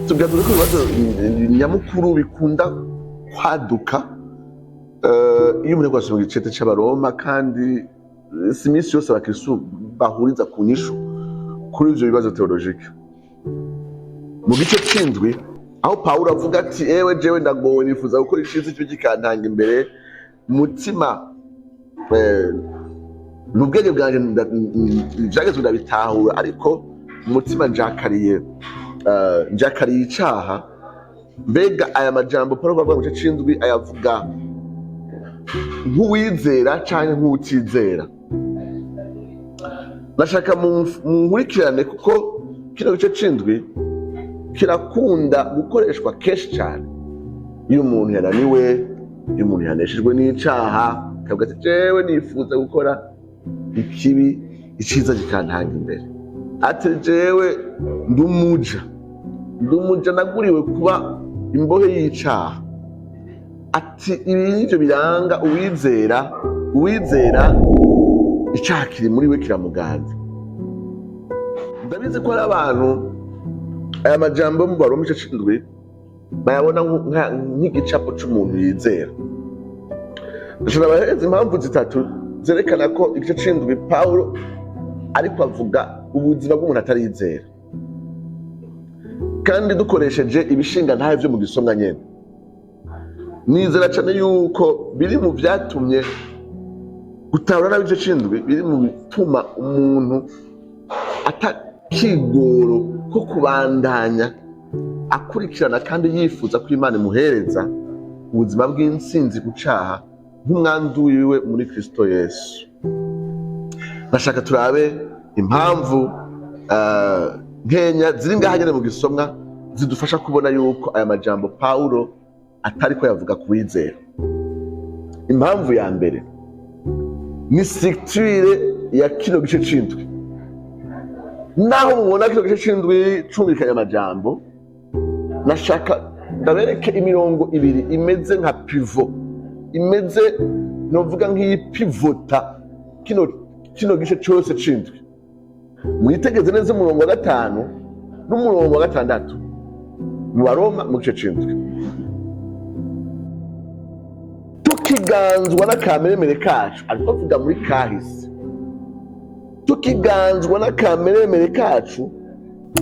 tugavuga ko ibibazo nyamukuru bikunda kwaduka iyo umuntu asoma igicete c'abaroma, kandi si iminsi yose abakristo bahuriza ku nyishu kuri ivyo bibazo teologike. Mu gice c'indwi aho Pawulo avuga ati ewe jewe ndagowe nifuza gukora iciza cyo gikantanga imbere mutima n'ubwenge bwanje vyagezwe ndabitahura, ariko umutima njakariye icaha. Mbega aya majambo Pawulo avuga mu gice c'indwi ayavuga nk'uwizera canke nk'utizera? Nashaka munkurikirane kuko kino gice c'indwi kirakunda gukoreshwa kenshi cyane iyo umuntu yananiwe, iyo umuntu yaneshejwe n'icaha akavuga ati jewe nifuza gukora ikibi iciza gikantanga imbere. Ati jewe ndumuja naguriwe kuba imbohe y'icaha. Ati ibi nivyo biranga uwizera icaha kiri muri we kiramuganza. Ndabizi ko hari abantu aya majambo mu Baroma igice c'indwi bayabona nk'igicapo c'umuntu yizera. Ndashobora bahereza impamvu zitatu zerekana ko igice c'indwi Pawulo ariko avuga ubuzima bw'umuntu atarizera, kandi dukoresheje ibishinga ntahe vyo mu gisomwa nyene. Nizera cane yuko biri mu vyatumye gutahura nabi igice c'indwi, biri mu bituma umuntu atakigoro ko kubandanya akurikirana kandi yifuza ko Imana imuhereza ubuzima bw'intsinzi ku caha nk'umwandu wiwe muri Kristo Yesu. Nashaka turabe impamvu nkenya ziri ngaha nyene mu gisomwa zidufasha kubona yuko aya majambo Pawulo atariko yavuga ku wizera. Impamvu ya mbere ni structure ya kino gice c'indwi. Naho mubona kino gice c'indwi cumvikanye amajambo, nashaka ndabereke imirongo ibiri imeze nka pivot, imeze novuga nk'ipivota kino gice cose c'indwi. Mwitegeze neza umurongo wa 5 n'umurongo wa 6 mu Baroma mu gice c'indwi. Tukiganzwa n'akameremere kacu, ariko avuga muri kahise, tukiganzwa n'akameremere kacu,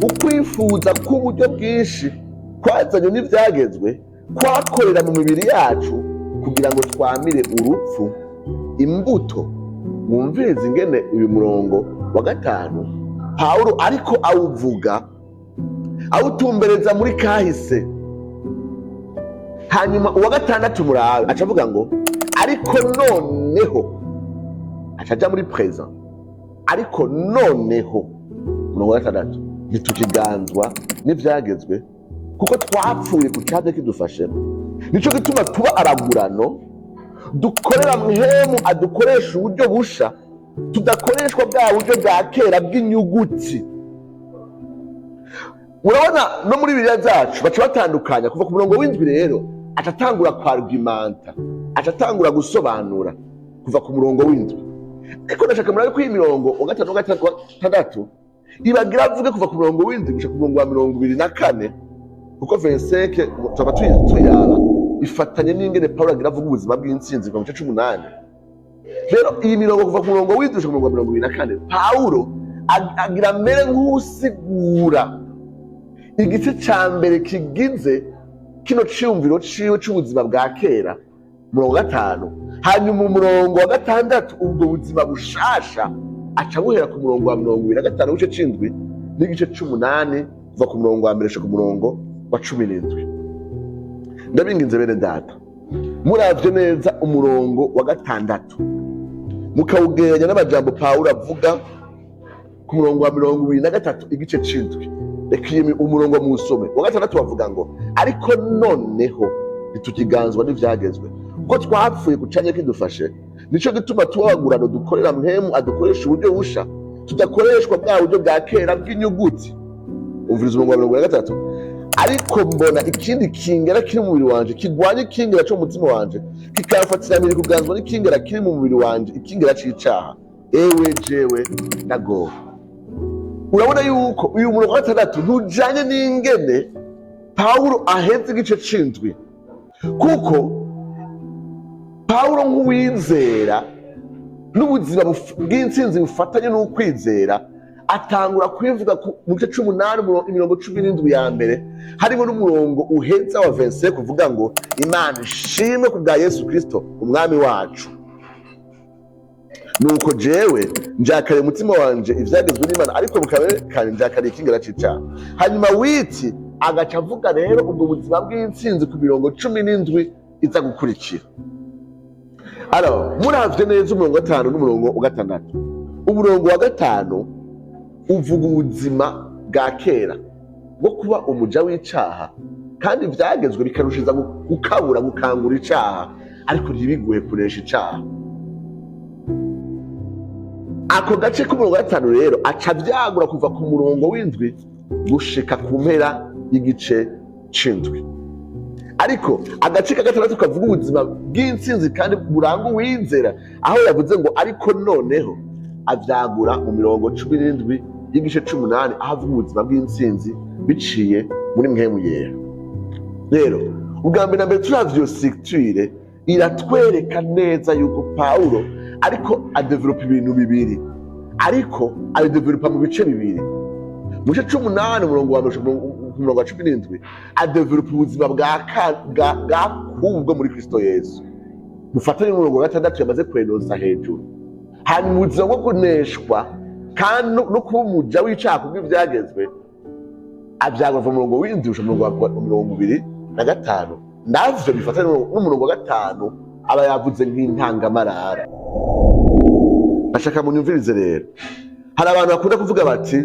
ukwifuza k'uburyo bwinshi kwazanye n'ivyagezwe kwakorera mu mibiri yacu kugira ngo twamire urupfu. Imbuto mwumviriza ingene uyu murongo wa 5 Pawulo ariko awuvuga awutumbereza muri kahise, hanyuma uwa 6 murabe aca avuga ngo ariko noneho, acaja muri present, ariko noneho umurongo wa 6 ntitukiganzwa n'ivyagezwe kuko twapfuye ku cyaje kidufashe. Nico gituma tuba aragurano, dukorera muhemu adukoresha uburyo busha, tudakoreshwa bwa buryo bwa kera bw'inyuguti. Urabona no muri Bibiliya zacu baca batandukanya kuva ku murongo w'indwi, rero atatangura kwa argumenta, atatangura gusobanura kuva ku murongo w'indwi. Ariko ndashaka murabe ko iyi mirongo wa 5 na 6 ibagira avuge kuva ku murongo w'indwi gushika ku murongo wa 24, kuko 25 tuba tuyaba ifatanye n'ingene Pawulo agira avuga ubuzima bw'intsinzi mu gice c'8. Rero iyi mirongo kuva ku murongo w'indwi gushika ku murongo wa 24 Pawulo agira mere nk'usigura igice ca mbere kigize kino ciyumviro ciwe c'ubuzima bwa kera, murongo wa 5. Hanyuma umurongo wa 6 ubwo buzima bushasha aca buhera ku murongo wa 25 w'igice c'indwi n'igice c'8 kuva ku murongo wa 1 gushika ku murongo wa 17. Ndabinginze bene data, muravye neza umurongo wa 6 mukawugeranya n'amajambo Pawulo avuga ku murongo wa 23 igice c'indwi. Reka umurongo musome wa 6 bavuga ngo ariko noneho ntitukiganzwa n'ivyagezwe kuko twapfuye ku cyaje kidufashe. Nico gituma tubagurano dukorera muhemu adukoresha uburyo busha, tudakoreshwa bwa buryo bwa kera bw'inyuguti. Umviriza umurongo wa 23. Ariko mbona ikindi kingera kiri mu mubiri wanje kigwanye ikingera cyo mu mutima wanje, kikafatira miri kuganzwa n'ikingera kiri mu mubiri wanje, ikingera c'icaha. Ewe jewe ndagowe. Urabona yuko uyu murongo wa 6 ntujanye n'ingene Pawulo ahetse igice c'indwi, kuko Pawulo nk'uwizera n'ubuzima bw'intsinzi bufatanye n'ukwizera atangura kwivuga mu gice c'umunani imirongo 17 ya mbere, harimo n'umurongo uheza wa 25 kuvuga ngo Imana ishimwe ku bwa Yesu Kristo umwami wacu. Nuko jewe njakare umutima wanje ivyagezwe n'Imana, ariko mukabekane njakare ikingera c'icaha. Hanyuma witi agaca avuga rero ubwo buzima bw'intsinzi ku mirongo 17 iza gukurikira. Muravye neza umurongo wa 5 n'umurongo wa 6. Umurongo wa 5 uvuga ubuzima bwa kera bwo kuba umuja w'icaha, kandi ivyagezwe bikarushiza gukabura gukangura icaha, ariko ntibiguhe kunesha icaha. Ako gace k'umurongo wa 5 rero aca vyagura kuva ku murongo w'indwi gushika ku mpera y'igice c'indwi. Ariko agace ka 6 kavuga ubuzima bw'intsinzi kandi buranga uwizera, aho yavuze ngo ariko noneho avyagura mu mirongo 17 y'igice c'umunani, aho avuga ubuzima bw'intsinzi biciye muri mpwemu yera. Rero ubwa mbere na mbere turavye iyo structure iratwereka neza yuko Pawulo ariko adevelopa ibintu bibiri, ariko abidevelopa mu bice bibiri. Mu gice c'umunani umurongo wa 17 adevelopa ubuzima bwa kubwo muri Kristo Yesu, bufatanye n'umurongo wa 6 yamaze kwenoza hejuru. Hanyuma ubuzima bwo kuneshwa kandi no kuba umuja w'icaha kubw'ivyagezwe avyagwa mu murongo w'indwi usha murongo wa 25. Ndavyo bifatanye n'umurongo wa 5 aba yavuze nk'intangamarara. Bashaka munyumvirize rero, hari abantu bakunda kuvuga bati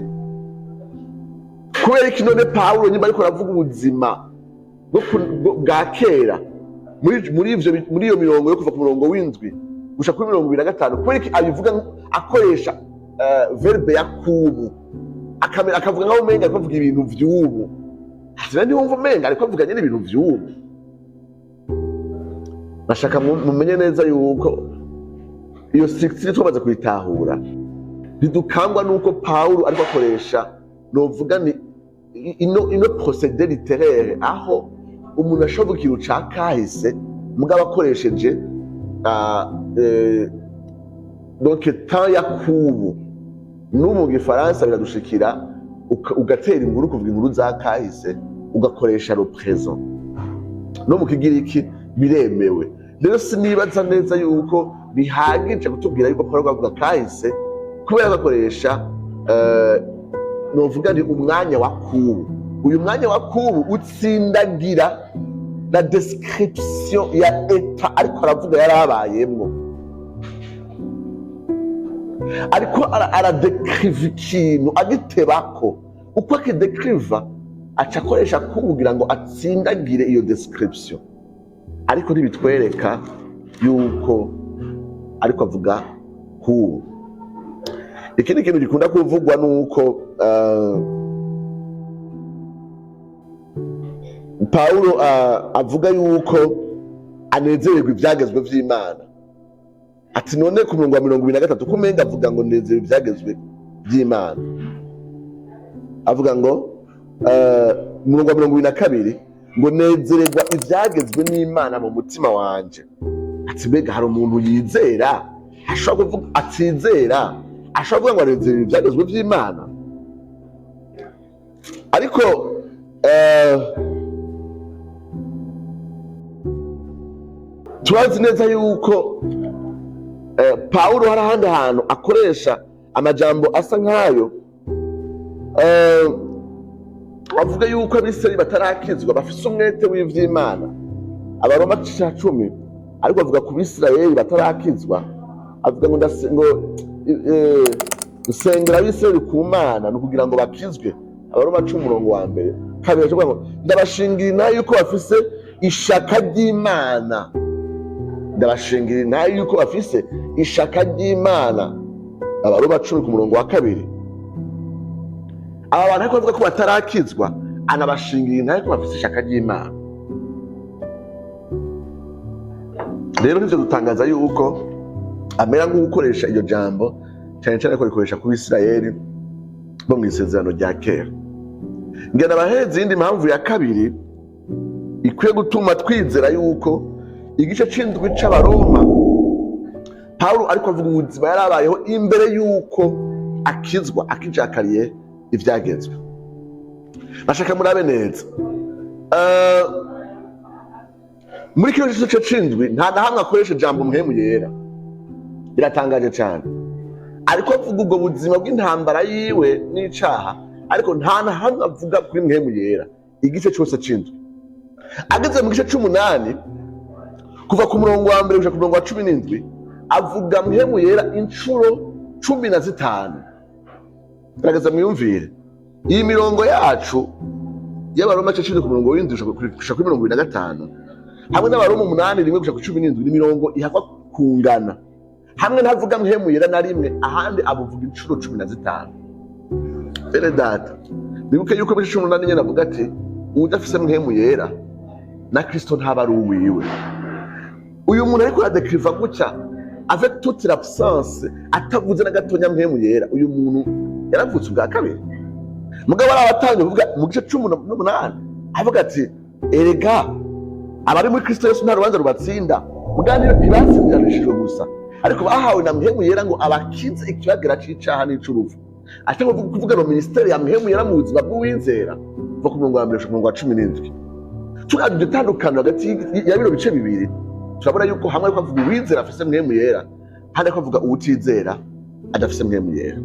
kubera iki none Pawulo nyuma ariko aravuga ubuzima bwa kera muri iyo mirongo yo kuva ku murongo w'indwi gusha kuri 25, kubera iki abivuga akoresha verbe ya kubu, akavuga nkaho umenga ariko avuga ibintu vy'ubu. Hasi wumva umenga ariko avuga nyine ibintu vy'ubu. Bashaka mumenye neza yuko iyo structure twamaze kuyitahura, ntidukangwa nuko Pawulo ariko akoresha novuga ni ino procédé littéraire, aho umuntu ashobora ikintu ca kahise mugabo akoresheje donc temps ya kubu. No mu gifaransa biradushikira ugatera inkuru kuvuga inkuru za kahise ugakoresha le présent. No mu kigiriki biremewe. Rero sinibaza neza yuko bihagije kutubwira yuko Pawulo avuga kahise kubera agakoresha novuga ni umwanya wa kubu. Uyu mwanya wa kubu utsindagira la description ya état ariko aravuga yarabayemwo, ariko aradekriva ikintu agitebako. Uko akidekriva aca akoresha kugira ngo atsindagire iyo description, ariko ntibitwereka yuko ariko avuga kubu. Ikindi kintu gikunda kuvugwa nuko Pawulo avuga yuko anezererwa ivyagezwe vy'Imana. Ati none ku murongo wa 23 kumenga avuga ngo nezererwa ivyagezwe vy'Imana, avuga ngo murongo wa 22 ngo nezererwa ivyagezwe n'Imana mu mutima wanje. Ati mbega hari umuntu yizera ashobora kuvuga atizera ashobora kuvuga ngo anezererwa ivyagezwe vy'Imana? Ariko turazi neza yuko Pawulo hari ahandi hantu akoresha amajambo asa nk'ayo, avuga yuko abisirayeli batarakizwa bafise umwete w'ivy'Imana. Abaroma 10, ariko avuga ku bisirayeli batarakizwa, avuga ngo nsengera abisirayeli ku Mana no kugira ngo bakizwe. Abaroma 10 umurongo wa 2 kabiri avuga ngo ndabashingira intahe yuko bafise ishaka ry'Imana. Ndabashingira intahe yuko bafise ishaka ry'Imana. Abaroma 10 ku murongo wa 2. Aba bantu ariko bavuga ko batarakizwa anabashingira intahe ko bafise ishaka ry'Imana. Rero nivyo dutangaza yuko amera nk'ukoresha iyo jambo cyane cyane ko rikoresha ku Bisirayeli bo mu isezerano rya kera. Ngena baheze indi mpamvu ya kabiri ikwiye gutuma twizera yuko igice c'indwi c'abaroma Pawulo ariko avuga ubuzima yarabayeho imbere yuko akizwa akijakariye ivyagezwe. Bashaka murabe neza muri kino gice c'indwi nta na hamwe akoresha ijambo mpwemu yera, biratangaje cyane. Ariko avuga ubwo buzima bw'intambara yiwe n'icaha, ariko nta na hamwe avuga kuri mpwemu yera igice cyose c'indwi. Ageze mu gice c'umunani kuva ku murongo wa mbere gushika ku murongo wa 17 avuga mpwemu yera incuro 15. Gerageza mwiyumvire iyi mirongo yacu y'abaroma c'indwi ku murongo w'indwi gushika kuri 25 hamwe n'abaroma 8 rimwe gushika ku 17 ni mirongo ihakwa kungana. Hamwe ntavuga mpwemu yera na rimwe, ahandi abuvuga incuro 15. Bene data, bibuke yuko muri 18 nyene avuga ati udafise mpwemu yera na Kristo ntaba ari uwiwe. Uyu muntu ariko adekriva gutya avec toute l'absence, atavuze na gatonya mpwemu yera, uyu muntu yaravutse ubwa kabiri. Mugabo arabatanye kuvuga mu gice 18 avuga ati erega abari muri Kristo Yesu nta rubanza rubatsinda, muganiro ntibatsindanishijwe gusa, ariko bahawe na mpwemu yera ngo abakize ikibagera c'icaha n'icurupfu. Ashaka kuvuga no ministeri ya mpwemu yera mu buzima bw'uwizera kuva ku murongo wa mbere gushika ku murongo wa 17. Tugaje gutandukana hagati ya bino bice bibiri, turabona yuko hamwe ko avuga uwizera afise mpwemu yera, handi ko avuga uwutizera adafise mpwemu yera.